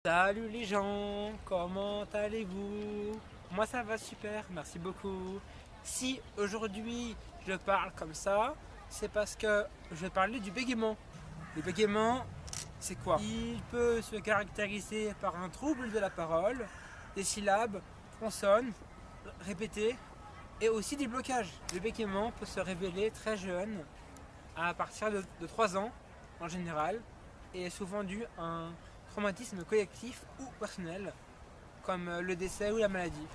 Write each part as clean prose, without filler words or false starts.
Salut les gens, comment allez-vous? Moi ça va super, merci beaucoup. Si aujourd'hui je parle comme ça, c'est parce que je vais parler du bégaiement. Le bégaiement, c'est quoi? Il peut se caractériser par un trouble de la parole, des syllabes, consonnes, répétées et aussi des blocages. Le bégaiement peut se révéler très jeune, à partir de 3 ans en général, et est souvent dû à un traumatisme collectif ou personnel, comme le décès ou la maladie.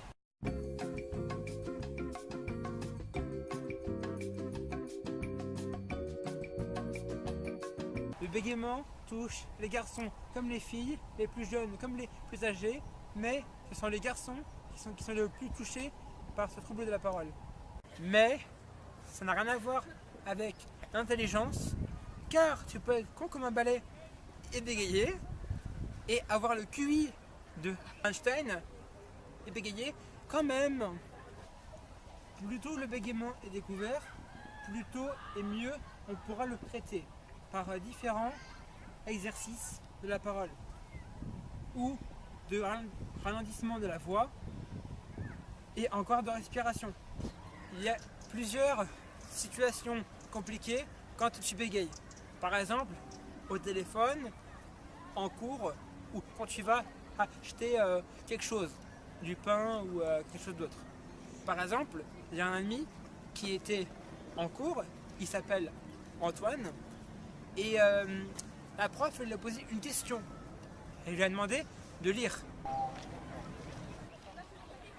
Le bégaiement touche les garçons comme les filles, les plus jeunes comme les plus âgés, mais ce sont les garçons qui sont les plus touchés par ce trouble de la parole. Mais ça n'a rien à voir avec l'intelligence, car tu peux être con comme un balai et bégayer, et avoir le QI de Einstein et bégayer quand même. Plus tôt le bégaiement est découvert, plus tôt et mieux on pourra le traiter par différents exercices de la parole ou de ralentissement de la voix et encore de respiration. Il y a plusieurs situations compliquées quand tu bégayes. Par exemple, au téléphone, en cours, ou quand tu vas acheter quelque chose, du pain ou quelque chose d'autre. Par exemple, j'ai un ami qui était en cours, il s'appelle Antoine, et la prof lui a posé une question. Elle lui a demandé de lire.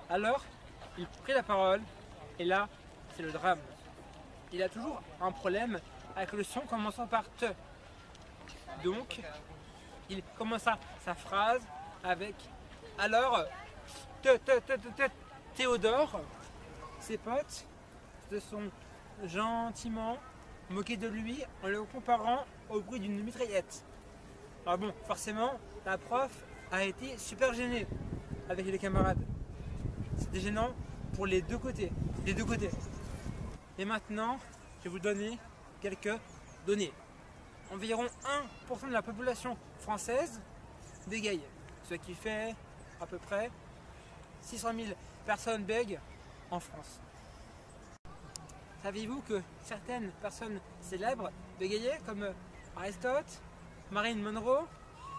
Alors, il prit la parole, et là, c'est le drame. Il a toujours un problème avec le son commençant par te. Donc, il commença sa phrase avec alors Théodore. Ses potes se sont gentiment moqués de lui en le comparant au bruit d'une mitraillette. Alors bon, forcément, la prof a été super gênée avec les camarades. C'était gênant pour les deux côtés. Et maintenant, je vais vous donner quelques données. Environ 1% de la population française bégaye, ce qui fait à peu près 600 000 personnes bèguent en France. Saviez-vous que certaines personnes célèbres bégayaient comme Aristote, Marilyn Monroe,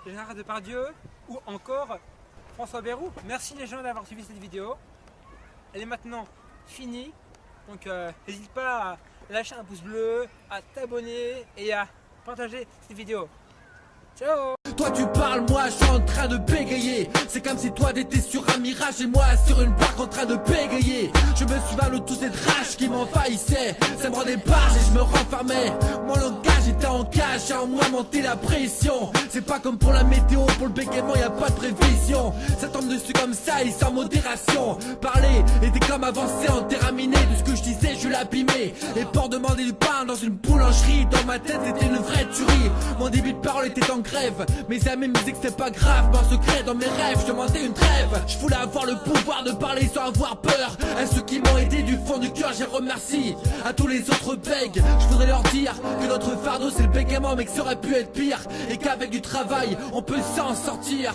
Gérard Depardieu ou encore François Bayrou? Merci les gens d'avoir suivi cette vidéo. Elle est maintenant finie, donc n'hésite pas à lâcher un pouce bleu, à t'abonner et à partager cette vidéo. Ciao! Toi tu parles, moi je suis en train de bégayer. C'est comme si toi t'étais sur un mirage et moi sur une barque en train de bégayer. Je me souviens de toute cette rage qui m'envahissait. Ça me rendait barge et je me renfermais. Mon langage était en cage et en moi montait la pression. C'est pas comme pour la météo, pour le bégaiement y a pas de prévision. Ça tombe dessus comme ça et sans modération. Parler était comme avancer en terminé. De ce que je disais je l'abîmais. Et pour demander du pain dans une boulangerie, dans ma tête c'était une vraie tuerie. Mon début de parole était en grève. Mes amis me disaient que c'était pas grave, mais en secret dans mes rêves je demandais une trêve. Je voulais avoir le pouvoir de parler sans avoir peur. À ceux qui m'ont aidé du fond du cœur j'ai remercié. À tous les autres bègues, je voudrais leur dire que notre fardeau c'est le bégaiement, mais que ça aurait pu être pire. Et qu'avec du travail on peut s'en sortir.